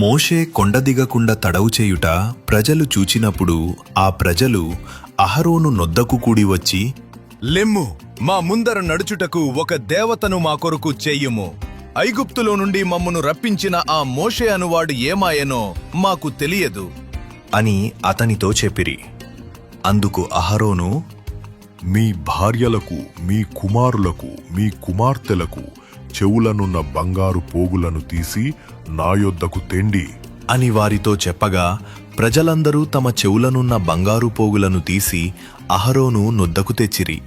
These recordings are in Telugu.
మోషే కొండదిగకుండా తడవు చేయుట ప్రజలు చూచినప్పుడు ఆ ప్రజలు అహరోను నొద్దకు కూడి వచ్చి, లెమ్ము, మా ముందర నడుచుటకు ఒక దేవతను మా కొరకు చెయ్యుము. ఐగుప్తులో నుండి మమ్మను రప్పించిన ఆ మోషే అనువాడు ఏమాయనో మాకు తెలియదు అని అతనితో చెప్పిరి. అందుకు అహరోను, మీ భార్యలకు, మీ కుమారులకు, మీ కుమార్తెలకు చెవులనున్న బంగారు పోగులను తీసి నా యొద్దకు తెండి అని వారితో చెప్పగా, ప్రజలందరూ తమ చెవులనున్న బంగారు పోగులను తీసి అహరోను నొద్దకు తెచ్చిరి.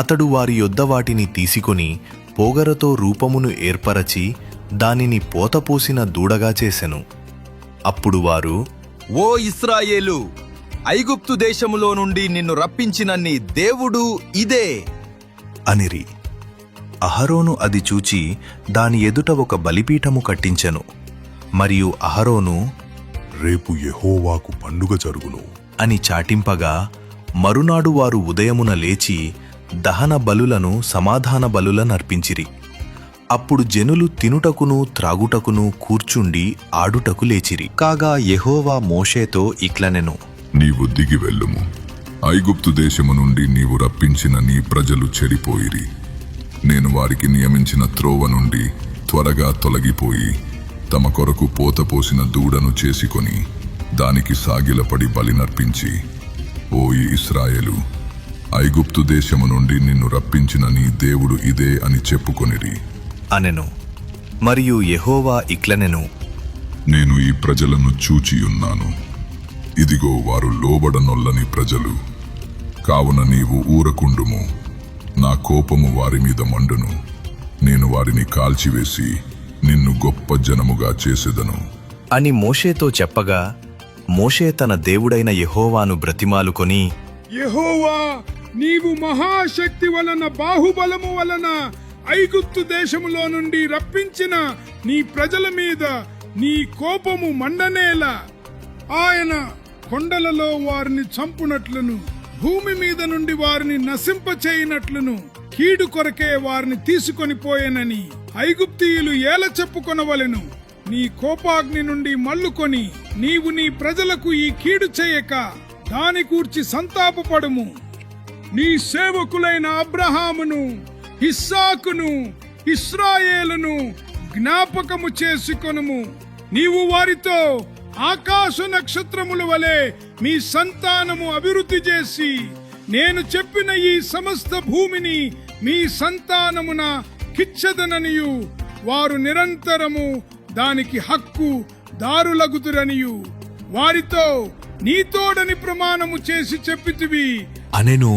అతడు వారి యొద్ద వాటిని తీసుకొని పోగరతో రూపమును ఏర్పరచి దానిని పోతపోసిన దూడగా చేసెను. అప్పుడు వారు, ఓ ఇశ్రాయేలు, ఐగుప్తు దేశములో నుండి నిన్ను రప్పించిన నీ దేవుడు ఇదే అనిరి. అహరోను అది చూచి దాని ఎదుట ఒక బలిపీఠము కట్టించెను. మరియు అహరోను, రేపు యెహోవాకు పండుగ జరుగును అని చాటింపగా, మరునాడు వారు ఉదయమున లేచి దహన బలులను సమాధాన బలులనర్పించిరి. అప్పుడు జనులు తినుటకును త్రాగుటకును కూర్చుండి ఆడుటకు లేచిరి. కాగా యెహోవా మోషేతో ఇట్లనెను, నీవు దిగి వెళ్ళుము. ఐగుప్తు దేశము నుండి నీవు రప్పించిన నీ ప్రజలు చెడిపోయిరి. నేను వారికి నియమించిన త్రోవ నుండి త్వరగా తొలగిపోయి తమ కొరకు పోతపోసిన దూడను చేసుకొని దానికి సాగిలపడి బలినర్పించి, ఓ ఇశ్రాయేలు, ఐగుప్తు దేశము నుండి నిన్ను రప్పించిన నీ దేవుడు ఇదే అని చెప్పుకొనిరి అనెను. మరియు యెహోవా ఇట్లనెను, నేను ఈ ప్రజలను చూచియున్నాను. ఇదిగో వారు లోబడనొల్లని ప్రజలు. కావున నీవు ఊరకుండుము. నా కోపము వారి మీద మండును. నేను వారిని కాల్చివేసి నిన్ను గొప్ప జనముగా చేసెదను అని మోషేతో చెప్పగా, మోషే తన దేవుడైన యెహోవాను బ్రతిమాలుకొని, యెహోవా, నీవు మహాశక్తి వలన, బాహుబలము వలన ఐగుప్తు దేశములో నుండి రప్పించిన నీ ప్రజల మీద నీ కోపము మండనేలా. ఆయన కొండలలో వారిని చంపునట్లును, భూమి మీద నుండి వారిని నశింపచేయనట్లును కీడు కొరకే వారిని తీసుకొని పోయేనని ఐగుప్తీయులు ఏల చెప్పుకొనవలెను. నీ కోపాగ్ని నుండి మల్లుకొని నీవు నీ ప్రజలకు ఈ కీడు చేయక దాని కూర్చి సంతాపపడుము. నీ సేవకులైన అబ్రహామును, ఇస్సాకును, ఇశ్రాయేలును జ్ఞాపకము చేసుకొనుము. నీవు వారితో ఆకాశ నక్షత్రముల వలె మీ సంతానము అభివృద్ధి చేసి నేను చెప్పిన ఈ సమస్త భూమిని మీ సంతానమున కిచ్చదననియు వారు నిరంతరము దానికి హక్కు దారులగుదురనియు వారితో నీతోడని ప్రమాణము చేసి చెప్పితివి అనెను.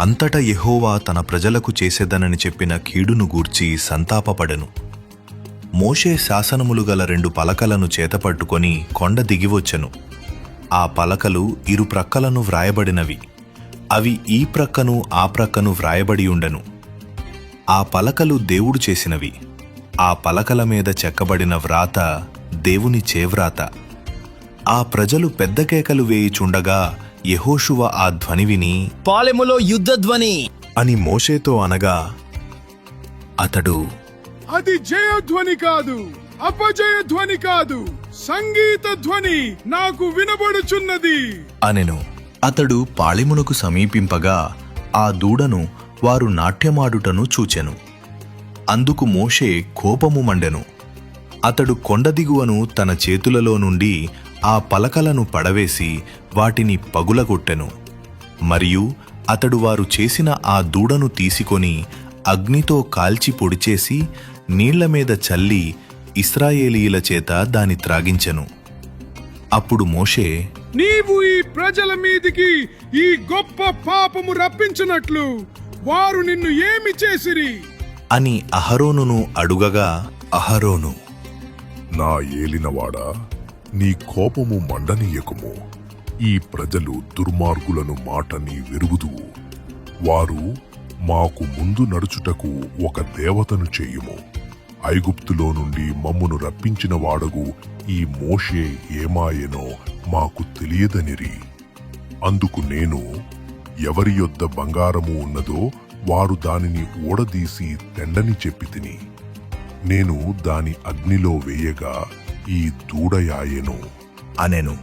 అంతటా యెహోవా తన ప్రజలకు చేసేదనని చెప్పిన కీడును గూర్చి సంతాపపడెను. మోషే శాసనములు గల 2 పలకలను చేతపట్టుకొని కొండ దిగివచ్చెను. ఆ పలకలు ఇరు ప్రక్కలను వ్రాయబడినవి. అవి ఈ ప్రక్కను ఆ ప్రక్కను వ్రాయబడి ఉండెను. ఆ పలకలు దేవుడు చేసినవి. ఆ పలకల మీద చెక్కబడిన వ్రాత దేవుని చేవ్రాత. ఆ ప్రజలు పెద్ద కేకలు వేయిచుండగా యెహోషువ ఆ ధ్వని విని, పాలెములో యుద్ధధ్వని అని మోషేతో అనగా, అతడు, అది జయధ్వని కాదు, అపజయ ధ్వని కాదు, సంగీత ధ్వని నాకు వినబడుచున్నది అనెను. అతడు పాళెమునకు సమీపింపగా ఆ దూడను వారు నాట్యమాడుటను చూచెను. అందుకు మోషే కోపము మండెను. అతడు కొండ దిగువను తన చేతులలో నుండి ఆ పలకలను పడవేసి వాటిని పగులగొట్టెను. మరియు అతడు వారు చేసిన ఆ దూడను తీసుకొని అగ్నితో కాల్చి పొడిచేసి నీళ్ల మీద చల్లి ఇశ్రాయేలీయుల చేత దాని త్రాగించెను. అప్పుడు మోషే, నీవు ఈ ప్రజల మీదికి ఈ గొప్ప పాపము రప్పించినట్లు వారు నిన్ను ఏమి చేసిరి అని అహరోనును అడుగగా, అహరోను, నా ఏలినవాడా, నీ కోపము మండనీయకుము. ఈ ప్రజలు దుర్మార్గులను మాటని విరుగుదువు. వారు మాకు ముందు నడుచుటకు ఒక దేవతను చేయుము. ఐగుప్తులో నుండి మమ్మును రప్పించిన వాడగు ఈ మోషే ఏమాయెనో మాకు తెలియదనిరి. అందుకు నేను, ఎవరి యొద్ద బంగారము ఉన్నదో వారు దానిని ఊడదీసి తెండని చెప్పి తిని, నేను దాని అగ్నిలో వేయగా ఈ దూడయాయెను. అనెను.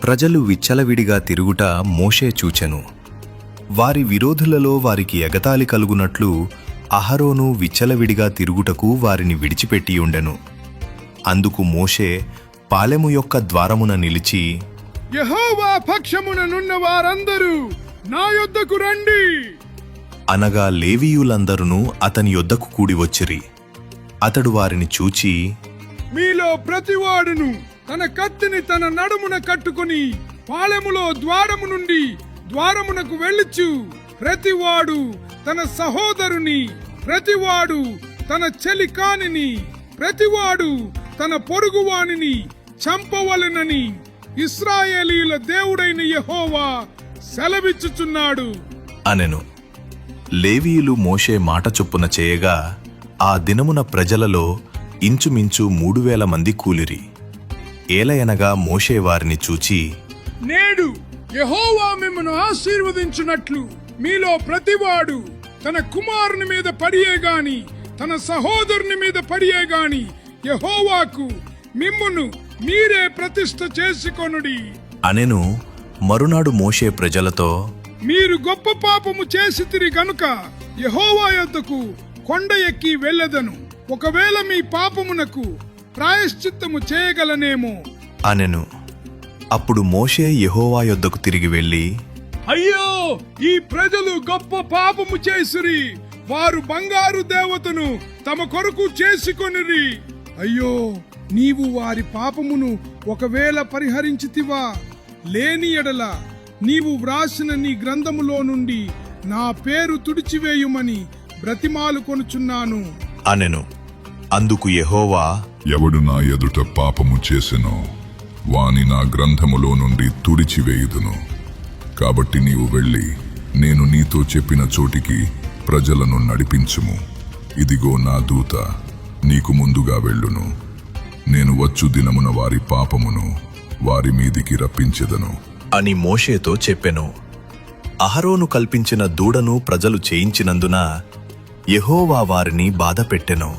ప్రజలు విచ్చలవిడిగా తిరుగుట మోషే చూచెను. వారి విరోధులలో వారికి ఎగతాళి కలుగునట్లు అహరోను విచ్చలవిడిగా తిరుగుటకు వారిని విడిచిపెట్టియుండెను. అందుకు మోషే పాలెము యొక్క ద్వారమున నిలిచి, యెహోవా పక్షమున నున్న వారందరూ నా యొద్దకు రండి అనగా లేవీయులందరూ అతని యొద్దకు కూడివచ్చిరి. అతడు వారిని చూచి, మీలో ప్రతివాడును తన కత్తిని తన నడుమున కట్టుకొని పాలెములో ద్వారము నుండి ద్వారమునకు వెళ్ళుచు, ప్రతివాడు తన సహోదరుని, ప్రతివాడు తన చెలికానిని, ప్రతివాడు తన పొరుగువానిని చంపవలెనని ఇశ్రాయేలీయుల దేవుడైన యెహోవా సెలవిచ్చుచున్నాడు అనెను. లేవీయులు మోషే మాట చొప్పున చేయగా ఆ దినమున ప్రజలలో ఇంచుమించు 3,000 మంది కూలిరి. ఏలయనగా మోషే వారిని చూచి, నేడు యెహోవా మిమ్మను ఆశీర్వదించున్నట్లు మీలో ప్రతివాడు తన కుమారుని మీద పడియే గాని తన సహోదరుని మీద పడియే గాని యెహోవాకు మిమ్మును మీరే ప్రతిష్ఠ చేసుకొనుడి అనెను. మరునాడు మోషే ప్రజలతో, మీరు గొప్ప పాపము చేసితిరి గనుక యెహోవా యొద్దకు కొండ ఎక్కి వెళ్ళెదను. ఒకవేళ మీ పాపమునకు ప్రాయశ్చిత్తము చేయగలనేమో అనెను. అప్పుడు మోషే యెహోవా యొద్దకు తిరిగి వెళ్ళి, అయ్యో, ఈ ప్రజలు గొప్ప పాపము చేసిరి. వారు బంగారు దేవతను తమ కొరకు చేసుకొనిరి. అయ్యో, నీవు వారి పాపమును ఒకవేళ పరిహరించితివా? లేని ఎడల నీవు వ్రాసిన నీ గ్రంథములో నుండి నా పేరు తుడిచివేయుమని బ్రతిమాలు కొనుచున్నాను అనెను. అందుకు యెహోవా, ఎవడు నా ఎదుట పాపము చేసెనో వాని నా గ్రంథములో నుండి తుడిచివేయుదును. కాబట్టి నీవు వెళ్ళి నేను నీతో చెప్పిన చోటికి ప్రజలను నడిపించుము. ఇదిగో నా దూత నీకు ముందుగా వెళ్ళును. నేను వచ్చు దినమున వారి పాపమును వారి మీదికి రప్పించెదను అని మోషేతో చెప్పెను. అహరోను కల్పించిన దూడను ప్రజలు చేయించినందున యెహోవా వారిని బాధపెట్టెను.